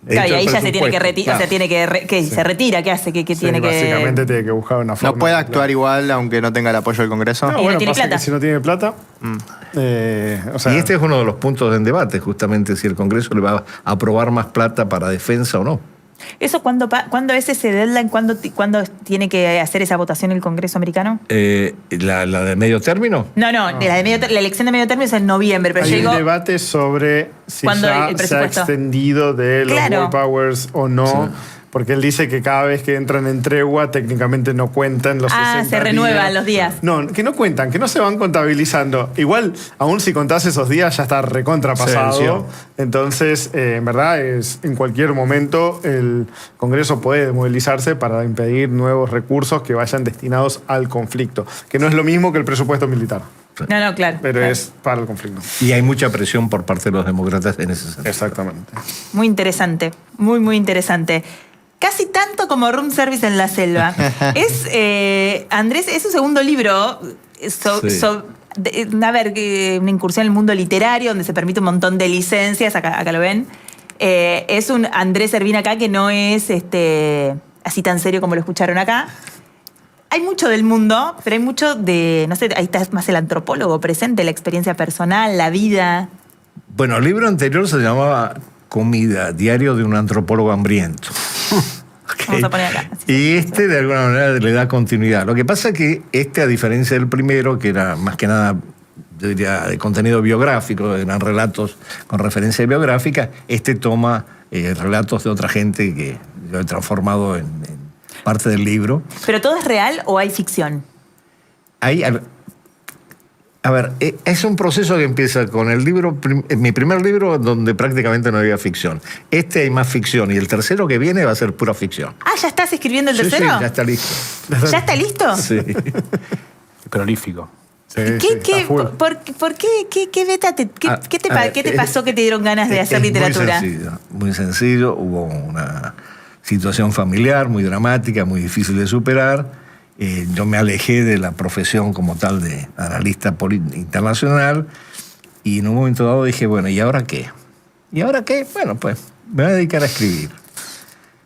Claro, y ahí ya se tiene que retirar, o sea, se retira, ¿qué hace? ¿Qué tiene que...? Básicamente tiene que buscar una forma. ¿No puede actuar igual aunque no tenga el apoyo del Congreso? No, Y bueno, no tiene pasa plata. que si no tiene plata... o sea, Y este es uno de los puntos en debate, justamente si el Congreso le va a aprobar más plata para defensa o no. ¿Eso cuándo es ese deadline? ¿Cuándo tiene que hacer esa votación el Congreso americano? ¿La de medio término? No, la elección de medio término es en noviembre, pero hay llegó... un debate sobre si ¿Cuándo ya el se ha presupuesto? extendido de los Claro. War Powers o no. Porque él dice que cada vez que entran en tregua técnicamente no cuentan los 60 se renuevan días. los días. No, que no cuentan, que no se van contabilizando. Igual, aún si contás esos días, ya está recontrapasado. Se venció. Entonces, en verdad, en cualquier momento el Congreso puede movilizarse para impedir nuevos recursos que vayan destinados al conflicto. Que no es lo mismo que el presupuesto militar, No, claro. pero claro. es para el conflicto. Y hay mucha presión por parte de los demócratas en ese sentido. Exactamente. Muy interesante, muy, muy interesante. Casi tanto como Room Service en la selva. Andrés, es su segundo libro. Una incursión en el mundo literario, donde se permite un montón de licencias. Acá lo ven. Es un Andrés Servín acá que no es así tan serio como lo escucharon acá. Hay mucho del mundo, pero hay mucho de, no sé, ahí está más el antropólogo presente, la experiencia personal, la vida. Bueno, el libro anterior se llamaba Comida, diario de un antropólogo hambriento. Vamos a poner acá. Y de alguna manera le da continuidad. Lo que pasa es que a diferencia del primero, que era más que nada, yo diría, de contenido biográfico, eran relatos con referencia biográfica, toma relatos de otra gente que yo he transformado en parte del libro. ¿Pero todo es real o hay ficción? A ver, es un proceso que empieza con el libro, mi primer libro, donde prácticamente no había ficción. Hay más ficción, y el tercero que viene va a ser pura ficción. Ah, ¿ya estás escribiendo el Sí, tercero? ya está listo. ¿Ya está listo? Sí. Prolífico. Sí, ¿Qué, está full. por qué, qué beta qué te pasó que te dieron ganas de hacer Es literatura? Muy sencillo. Hubo una situación familiar muy dramática, muy difícil de superar. Yo me alejé de la profesión como tal de analista internacional, y en un momento dado dije, bueno, ¿y ahora qué? ¿Y ahora qué? Bueno, pues me voy a dedicar a escribir.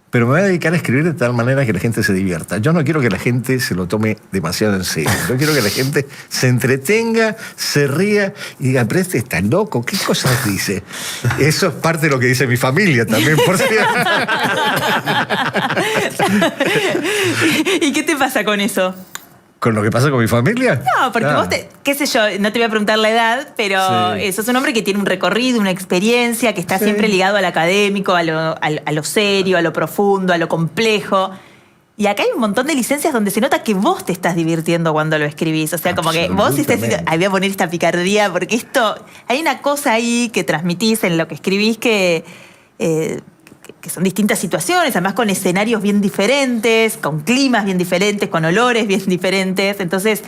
pero me voy a dedicar a escribir de tal manera que la gente se divierta. Yo no quiero que la gente se lo tome demasiado en serio. Yo quiero que la gente se entretenga, se ría y diga, pero este está loco, ¿qué cosas dice? Eso es parte de lo que dice mi familia también, por cierto. ¿Y qué te pasa con eso? ¿Con lo que pasa con mi familia? No, porque vos, qué sé yo, no te voy a preguntar la edad, pero sos un hombre que tiene un recorrido, una experiencia, que está siempre ligado al académico, a lo serio, a lo profundo, a lo complejo. Y acá hay un montón de licencias donde se nota que vos te estás divirtiendo cuando lo escribís. O sea, como que vos estás diciendo, ay, voy a poner esta picardía, porque esto, hay una cosa ahí que transmitís en lo que escribís que son distintas situaciones, además con escenarios bien diferentes, con climas bien diferentes, con olores bien diferentes. Entonces,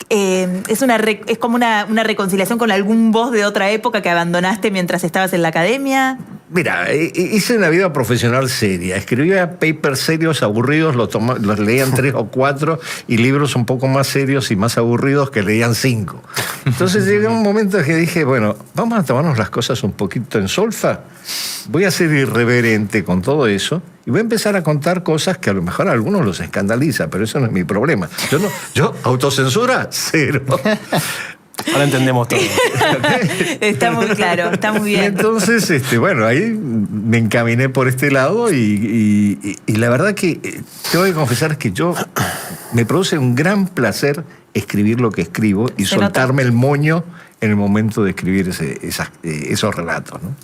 es como una reconciliación con algún vos de otra época que abandonaste mientras estabas en la academia. Mira, hice una vida profesional seria. Escribía papers serios, aburridos, los leían 3 o 4, y libros un poco más serios y más aburridos que leían 5. Entonces llegó un momento en que dije, bueno, vamos a tomarnos las cosas un poquito en solfa. Voy a ser irreverente con todo eso y voy a empezar a contar cosas que a lo mejor a algunos los escandaliza, pero eso no es mi problema. Yo autocensura, cero. Ahora entendemos todo. Está muy claro, está muy bien. Entonces, bueno, ahí me encaminé por este lado y la verdad que tengo que confesar que me produce un gran placer escribir lo que escribo y soltarme el moño en el momento de escribir esos relatos, ¿no?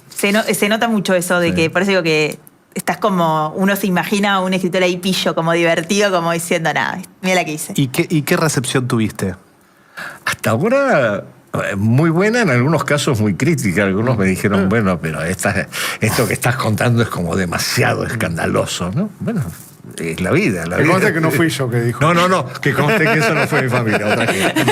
Se nota mucho eso de que, por eso digo que estás como, uno se imagina a un escritor ahí pillo, como divertido, como diciendo, nada, mira la que hice. ¿Y qué recepción tuviste? Hasta ahora, muy buena, en algunos casos muy crítica. Algunos me dijeron, bueno, pero esto que estás contando es como demasiado escandaloso, ¿no? Bueno, es la vida. Que conste que no fui yo que dijo. No, que conste que eso no fue mi familia, otra gente.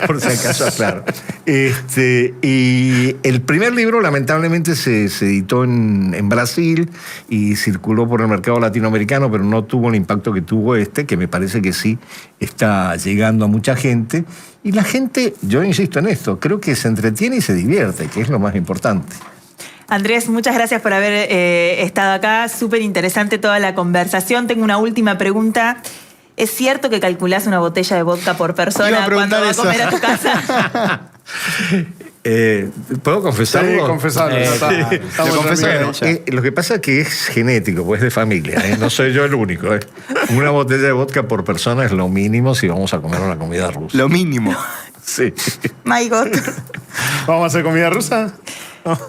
Por si acaso, claro. Y el primer libro, lamentablemente, se editó en Brasil y circuló por el mercado latinoamericano, pero no tuvo el impacto que tuvo que me parece que sí está llegando a mucha gente. Y la gente, yo insisto en esto, creo que se entretiene y se divierte, que es lo más importante. Andrés, muchas gracias por haber estado acá. Súper interesante toda la conversación. Tengo una última pregunta. ¿Es cierto que calculás una botella de vodka por persona cuando vas a comer a tu casa? ¿Puedo confesarlo? Sí, confesarlo. Lo que pasa es que es genético, pues es de familia. No soy yo el único. Una botella de vodka por persona es lo mínimo si vamos a comer una comida rusa. Lo mínimo. Sí. My God. ¿Vamos a hacer comida rusa?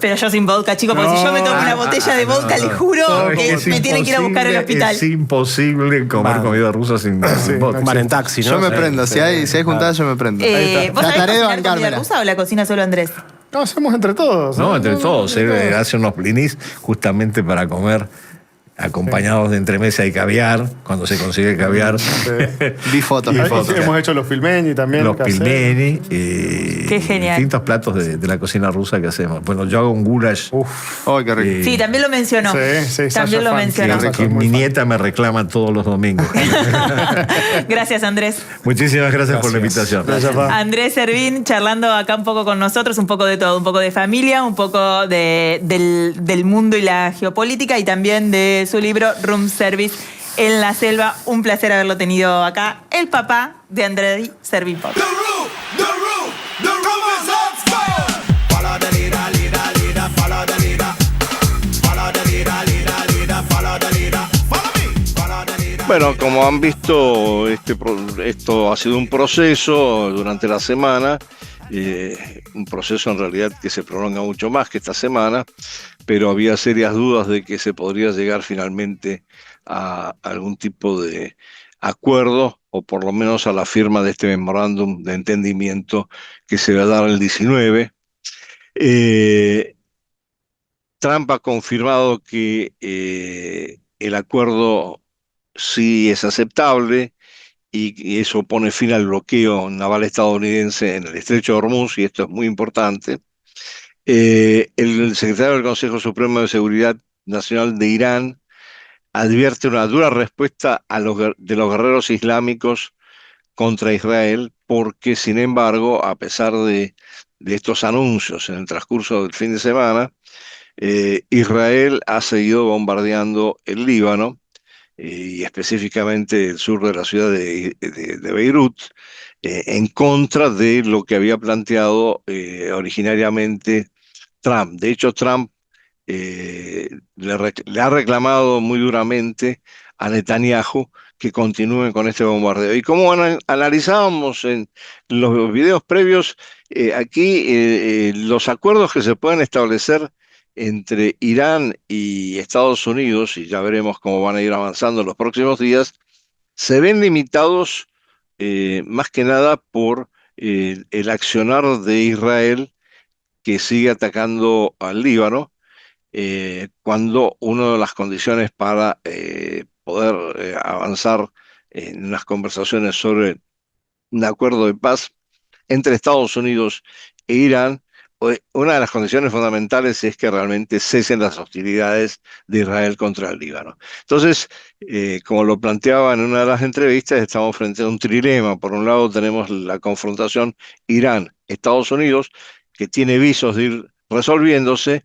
Pero yo sin vodka, chicos, porque si yo me tomo una botella de vodka, les juro que me tienen que ir a buscar al hospital. Es imposible comer comida rusa sin vodka. Mar en taxi, ¿no? Yo me prendo. Si hay juntadas, yo me prendo. ¿Vos sabés Trataré de cocinar comida bancármela. rusa o la cocina solo Andrés? No, hacemos entre todos. No, entre todos. Él hace unos blinis justamente para comer acompañados de entremesa y caviar, cuando se consigue caviar. Vi fotos. Hemos hecho los pilmeni también. Los caseros. pilmeni. Qué genial. Distintos platos de la cocina rusa que hacemos. Bueno, yo hago un goulash. ¡Ay, qué rico! Sí, también lo mencionó. Sí, También lo fan. mencionó. Sí, Que mi nieta me reclama todos los domingos. Gracias, Andrés. Muchísimas gracias por la invitación. Gracias, pa. Andrés Servín charlando acá un poco con nosotros, un poco de todo, un poco de familia, un poco del mundo y la geopolítica y también de su libro Room Service en la selva. Un placer haberlo tenido acá, el papá de Andrés Servín Pop. Bueno, como han visto, esto ha sido un proceso durante la semana, un proceso en realidad que se prolonga mucho más que esta semana, pero había serias dudas de que se podría llegar finalmente a algún tipo de acuerdo, o por lo menos a la firma de este memorándum de entendimiento que se va a dar el 19. Trump ha confirmado que el acuerdo sí es aceptable y eso pone fin al bloqueo naval estadounidense en el Estrecho de Hormuz, y esto es muy importante. El secretario del Consejo Supremo de Seguridad Nacional de Irán advierte una dura respuesta de los guerreros islámicos contra Israel, porque, sin embargo, a pesar de estos anuncios en el transcurso del fin de semana, Israel ha seguido bombardeando el Líbano y específicamente el sur de la ciudad de Beirut, en contra de lo que había planteado originariamente Trump. De hecho, Trump le ha reclamado muy duramente a Netanyahu que continúen con este bombardeo. Y como analizábamos en los videos previos, aquí los acuerdos que se pueden establecer entre Irán y Estados Unidos, y ya veremos cómo van a ir avanzando en los próximos días, se ven limitados más que nada por el accionar de Israel que sigue atacando al Líbano, cuando una de las condiciones para poder avanzar en las conversaciones sobre un acuerdo de paz entre Estados Unidos e Irán, una de las condiciones fundamentales es que realmente cesen las hostilidades de Israel contra el Líbano. Entonces, como lo planteaba en una de las entrevistas, estamos frente a un trilema. Por un lado tenemos la confrontación Irán-Estados Unidos, que tiene visos de ir resolviéndose,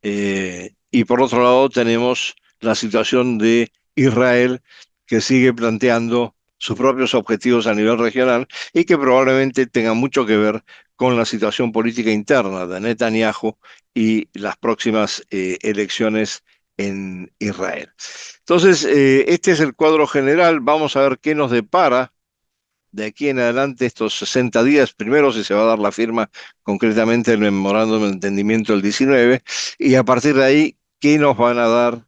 y por otro lado tenemos la situación de Israel, que sigue planteando sus propios objetivos a nivel regional y que probablemente tenga mucho que ver con la situación política interna de Netanyahu y las próximas elecciones en Israel. Entonces, este es el cuadro general. Vamos a ver qué nos depara de aquí en adelante estos 60 días. Primero, si se va a dar la firma concretamente del memorándum de entendimiento el 19, y a partir de ahí, qué nos van a dar,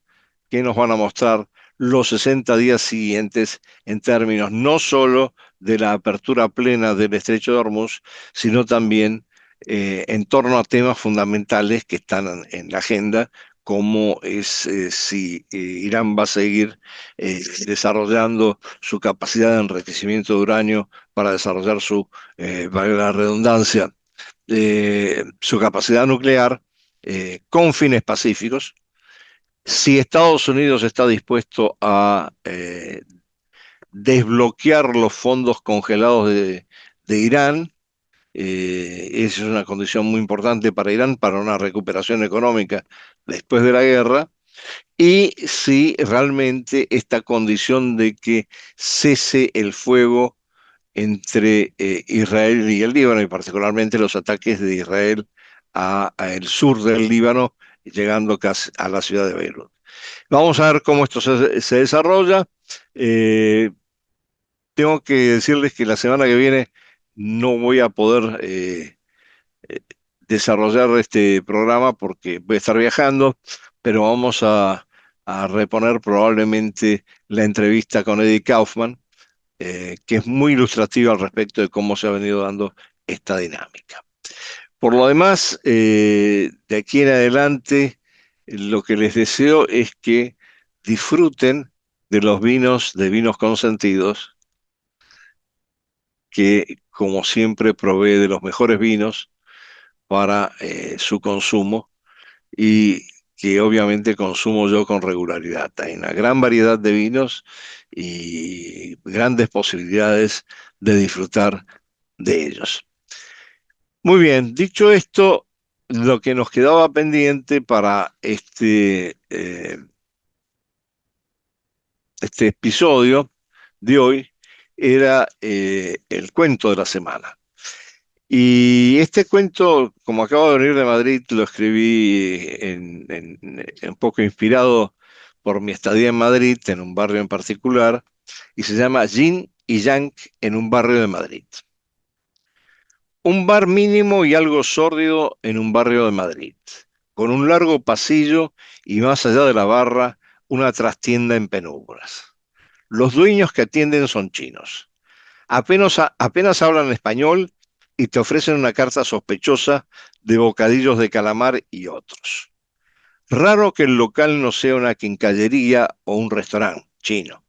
qué nos van a mostrar los 60 días siguientes en términos no solo de la apertura plena del Estrecho de Hormuz, sino también en torno a temas fundamentales que están en la agenda, como es si Irán va a seguir desarrollando su capacidad de enriquecimiento de uranio para desarrollar su, valga la redundancia, su capacidad nuclear con fines pacíficos, si Estados Unidos está dispuesto a desbloquear los fondos congelados de Irán. Esa es una condición muy importante para Irán, para una recuperación económica después de la guerra, y si realmente esta condición de que cese el fuego entre Israel y el Líbano, y particularmente los ataques de Israel a el sur del Líbano, llegando casi a la ciudad de Beirut. Vamos a ver cómo esto se desarrolla. Eh, Tengo que decirles que la semana que viene no voy a poder eh, desarrollar este programa porque voy a estar viajando, pero vamos a reponer probablemente la entrevista con Eddie Kaufman, que es muy ilustrativa al respecto de cómo se ha venido dando esta dinámica. Por lo demás, de aquí en adelante, lo que les deseo es que disfruten de los vinos, de Vinos Consentidos, que como siempre provee de los mejores vinos para su consumo, y que obviamente consumo yo con regularidad. Hay una gran variedad de vinos y grandes posibilidades de disfrutar de ellos. Muy bien, dicho esto, lo que nos quedaba pendiente para este episodio de hoy era el cuento de la semana. Y este cuento, como acabo de venir de Madrid, lo escribí un poco inspirado por mi estadía en Madrid, en un barrio en particular, y se llama Yin y Yang en un barrio de Madrid. Un bar mínimo y algo sórdido en un barrio de Madrid, con un largo pasillo y más allá de la barra, una trastienda en penumbras. Los dueños que atienden son chinos. Apenas hablan español y te ofrecen una carta sospechosa de bocadillos de calamar y otros. Raro que el local no sea una quincallería o un restaurante chino.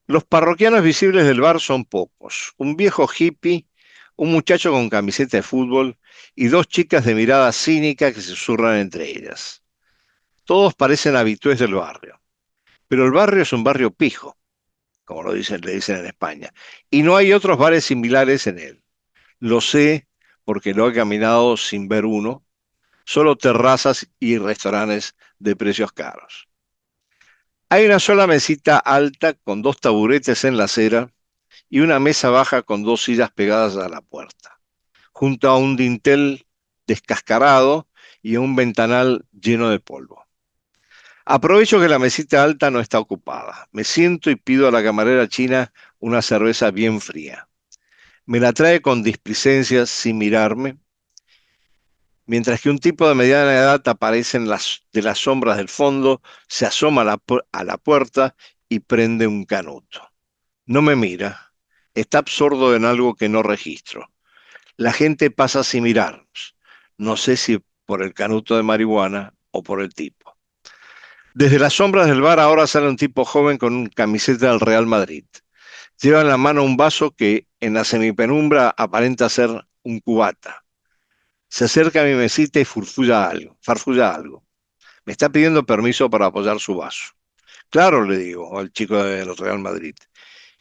Los parroquianos visibles del bar son pocos. Un viejo hippie, un muchacho con camiseta de fútbol y dos chicas de mirada cínica que se susurran entre ellas. Todos parecen habitués del barrio, pero el barrio es un barrio pijo, como le dicen en España, y no hay otros bares similares en él. Lo sé porque lo he caminado sin ver uno, solo terrazas y restaurantes de precios caros. Hay una sola mesita alta con 2 taburetes en la acera y una mesa baja con 2 sillas pegadas a la puerta, junto a un dintel descascarado y a un ventanal lleno de polvo. Aprovecho que la mesita alta no está ocupada. Me siento y pido a la camarera china una cerveza bien fría. Me la trae con displicencia sin mirarme, mientras que un tipo de mediana edad aparece de las sombras del fondo, se asoma a la puerta y prende un canuto. No me mira. Está absorto en algo que no registro. La gente pasa sin mirarnos. No sé si por el canuto de marihuana o por el tipo. Desde las sombras del bar ahora sale un tipo joven con una camiseta del Real Madrid. Lleva en la mano un vaso que en la semipenumbra aparenta ser un cubata. Se acerca a mi mesita y farfulla algo. Me está pidiendo permiso para apoyar su vaso. Claro, le digo al chico del Real Madrid.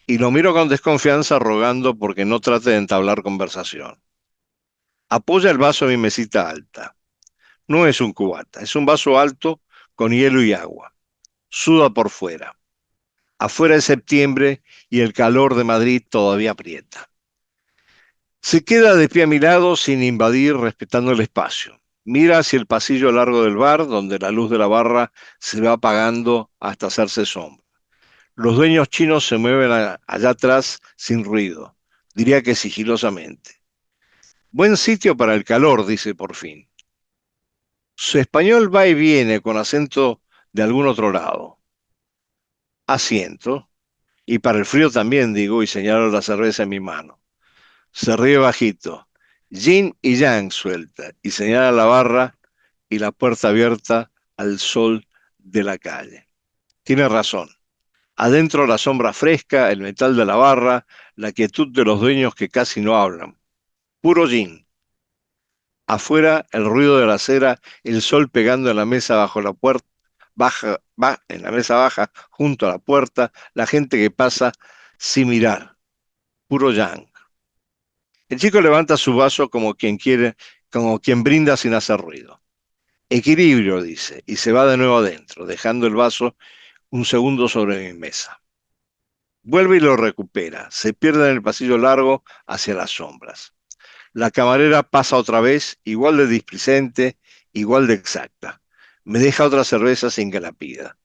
Y lo miro con desconfianza rogando porque no trate de entablar conversación. Apoya el vaso en mi mesita alta. No es un cubata, es un vaso alto con hielo y agua. Suda por fuera. Afuera es septiembre y el calor de Madrid todavía aprieta. Se queda de pie a mi lado sin invadir, respetando el espacio. Mira hacia el pasillo largo del bar, donde la luz de la barra se va apagando hasta hacerse sombra. Los dueños chinos se mueven allá atrás sin ruido, diría que sigilosamente. Buen sitio para el calor, dice por fin. Su español va y viene con acento de algún otro lado. Asiento. Y para el frío también, digo, y señalo la cerveza en mi mano. Se ríe bajito. Yin y yang suelta, y señala la barra y la puerta abierta al sol de la calle. Tiene razón. Adentro la sombra fresca, el metal de la barra, la quietud de los dueños que casi no hablan. Puro yin. Afuera el ruido de la acera, el sol pegando en la mesa bajo la puerta, en la mesa baja, junto a la puerta, la gente que pasa sin mirar. Puro yang. El chico levanta su vaso como quien quiere, como quien brinda sin hacer ruido. Equilibrio, dice, y se va de nuevo adentro, dejando el vaso un segundo sobre mi mesa. Vuelve y lo recupera. Se pierde en el pasillo largo hacia las sombras. La camarera pasa otra vez, igual de displicente, igual de exacta. Me deja otra cerveza sin que la pida.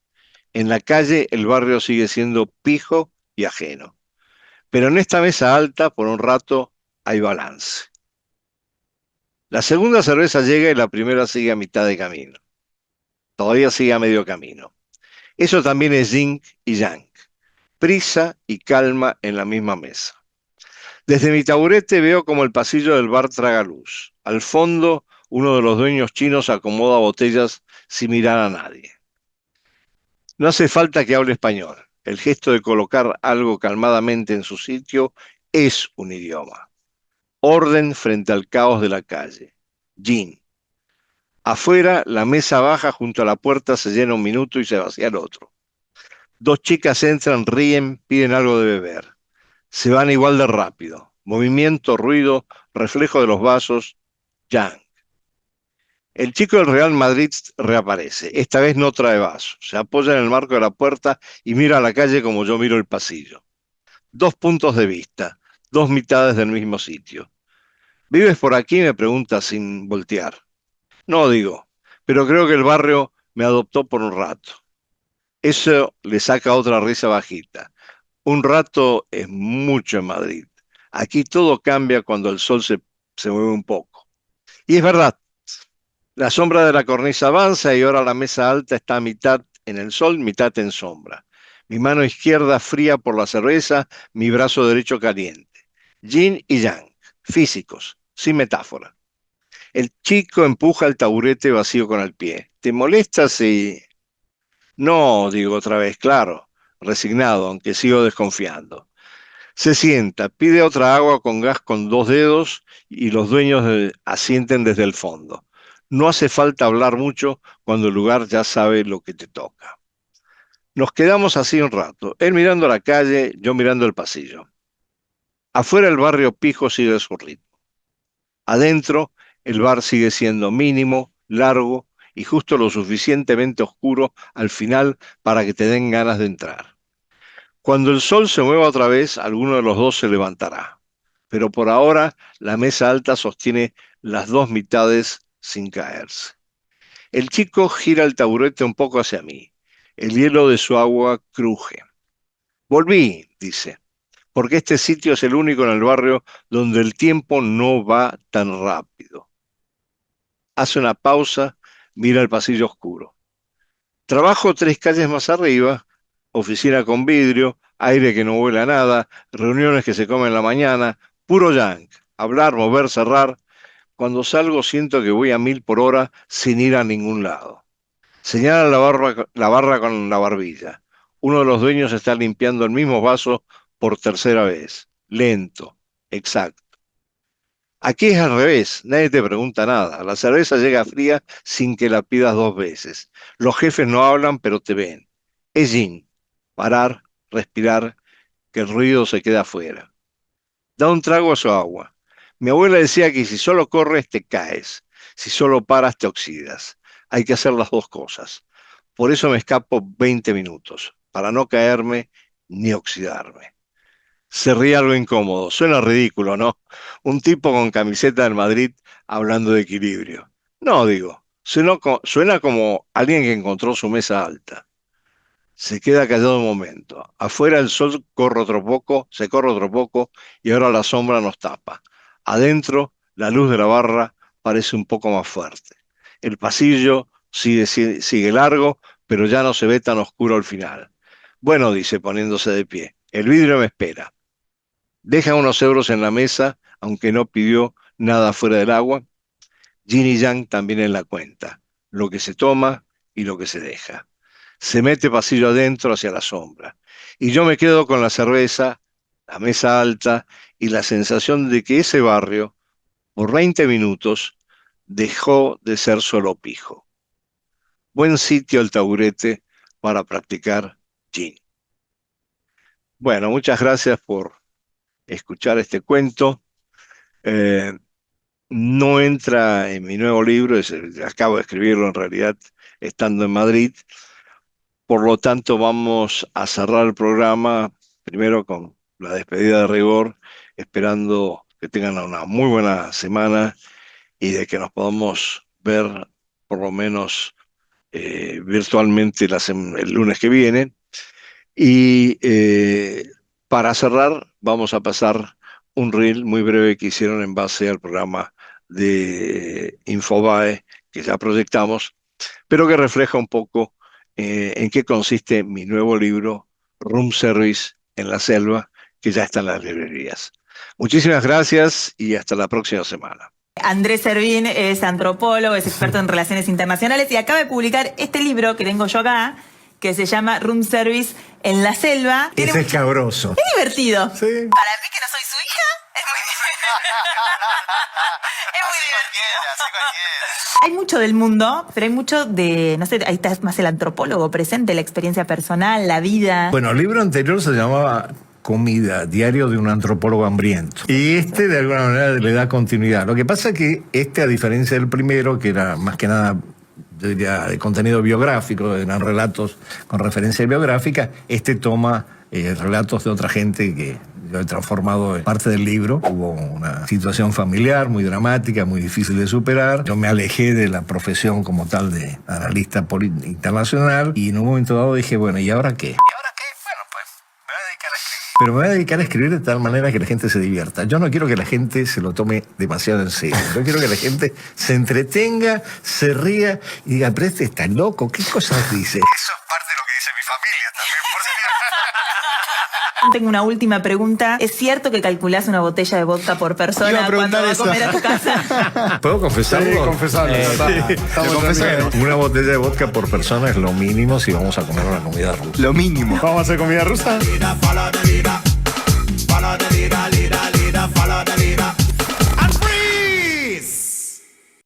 En la calle el barrio sigue siendo pijo y ajeno. Pero en esta mesa alta, por un rato, hay balance. La segunda cerveza llega y la primera sigue a mitad de camino. Todavía sigue a medio camino. Eso también es yin y yang. Prisa y calma en la misma mesa. Desde mi taburete veo como el pasillo del bar traga luz. Al fondo, uno de los dueños chinos acomoda botellas sin mirar a nadie. No hace falta que hable español. El gesto de colocar algo calmadamente en su sitio es un idioma. Orden frente al caos de la calle. Yin. Afuera, la mesa baja junto a la puerta se llena un minuto y se vacía el otro. 2 chicas entran, ríen, piden algo de beber. Se van igual de rápido. Movimiento, ruido, reflejo de los vasos. Yang. El chico del Real Madrid reaparece. Esta vez no trae vaso. Se apoya en el marco de la puerta y mira a la calle como yo miro el pasillo. 2 puntos de vista, 2 mitades del mismo sitio. ¿Vives por aquí?, me pregunta sin voltear. No, digo, pero creo que el barrio me adoptó por un rato. Eso le saca otra risa bajita. Un rato es mucho en Madrid. Aquí todo cambia cuando el sol se mueve un poco. Y es verdad, la sombra de la cornisa avanza y ahora la mesa alta está a mitad en el sol, mitad en sombra. Mi mano izquierda fría por la cerveza, mi brazo derecho caliente. Yin y yang, físicos, sin metáfora. El chico empuja el taburete vacío con el pie. ¿Te molesta si...? No, digo otra vez, claro, resignado, aunque sigo desconfiando. Se sienta, pide otra agua con gas con 2 dedos y los dueños asienten desde el fondo. No hace falta hablar mucho cuando el lugar ya sabe lo que te toca. Nos quedamos así un rato, él mirando la calle, yo mirando el pasillo. Afuera el barrio pijo sigue su ritmo. Adentro el bar sigue siendo mínimo largo y justo lo suficientemente oscuro al final para que te den ganas de entrar. Cuando el sol se mueva otra vez, alguno de los dos se levantará. Pero por ahora, la mesa alta sostiene las dos mitades sin caerse. El chico gira el taburete un poco hacia mí. El hielo de su agua cruje. Volví, dice, porque este sitio es el único en el barrio donde el tiempo no va tan rápido. Hace una pausa, mira el pasillo oscuro. Trabajo 3 calles más arriba, oficina con vidrio, aire que no huele a nada, reuniones que se comen en la mañana, puro yank, hablar, mover, cerrar. Cuando salgo siento que voy a 1000 por hora sin ir a ningún lado. Señala la barra con la barbilla. Uno de los dueños está limpiando el mismo vaso por tercera vez. Lento, exacto. Aquí es al revés, nadie te pregunta nada. La cerveza llega fría sin que la pidas 2 veces. Los jefes no hablan, pero te ven. Es gin. Parar, respirar, que el ruido se queda afuera. Da un trago a su agua. Mi abuela decía que si solo corres te caes, si solo paras te oxidas. Hay que hacer las 2 cosas. Por eso me escapo 20 minutos, para no caerme ni oxidarme. Se ríe algo incómodo, suena ridículo, ¿no? Un tipo con camiseta del Madrid hablando de equilibrio. No, digo, suena como alguien que encontró su mesa alta. Se queda callado un momento. Afuera el sol se corre otro poco y ahora la sombra nos tapa. Adentro, la luz de la barra parece un poco más fuerte. El pasillo sigue largo, pero ya no se ve tan oscuro al final. Bueno, dice poniéndose de pie, el vidrio me espera. Deja unos euros en la mesa, aunque no pidió nada fuera del agua. Yin y yang también en la cuenta, lo que se toma y lo que se deja. Se mete pasillo adentro hacia la sombra. Y yo me quedo con la cerveza, la mesa alta y la sensación de que ese barrio, por 20 minutos, dejó de ser solo pijo. Buen sitio el taburete para practicar yin. Bueno, muchas gracias por escuchar este cuento. No entra en mi nuevo libro, acabo de escribirlo en realidad estando en Madrid. Por lo tanto, vamos a cerrar el programa primero con la despedida de rigor, esperando que tengan una muy buena semana y de que nos podamos ver por lo menos virtualmente el lunes que viene. Y para cerrar, vamos a pasar un reel muy breve que hicieron en base al programa de Infobae que ya proyectamos, pero que refleja un poco en qué consiste mi nuevo libro, Room Service en la Selva, que ya está en las librerías. Muchísimas gracias y hasta la próxima semana. Andrés Servín es antropólogo, es experto en relaciones internacionales y acaba de publicar este libro que tengo yo acá, que se llama Room Service en la Selva. Es escabroso. Es divertido. Sí. Para mí, que no soy su hija, es muy divertido. Hay mucho del mundo, pero hay mucho de, no sé, ahí está más el antropólogo presente, la experiencia personal, la vida. Bueno, el libro anterior se llamaba Comida, diario de un antropólogo hambriento. Y este de alguna manera le da continuidad. Lo que pasa es que a diferencia del primero, que era más que nada, yo diría, de contenido biográfico, eran relatos con referencia biográfica, toma relatos de otra gente que yo he transformado en parte del libro. Hubo una situación familiar muy dramática, muy difícil de superar. Yo me alejé de la profesión como tal de analista internacional y en un momento dado dije, bueno, ¿y ahora qué? Pero me voy a dedicar a escribir de tal manera que la gente se divierta. Yo no quiero que la gente se lo tome demasiado en serio. Yo quiero que la gente se entretenga, se ría y diga, pero este está loco, ¿qué cosas dice? Eso es parte de lo que dice mi familia también, por cierto. Tengo una última pregunta. ¿Es cierto que calculás una botella de vodka por persona cuando vas a comer a tu casa? ¿Puedo confesarlo? Sí, confesarlo. Una botella de vodka por persona es lo mínimo si vamos a comer una comida rusa. Lo mínimo. ¿Vamos a hacer comida rusa?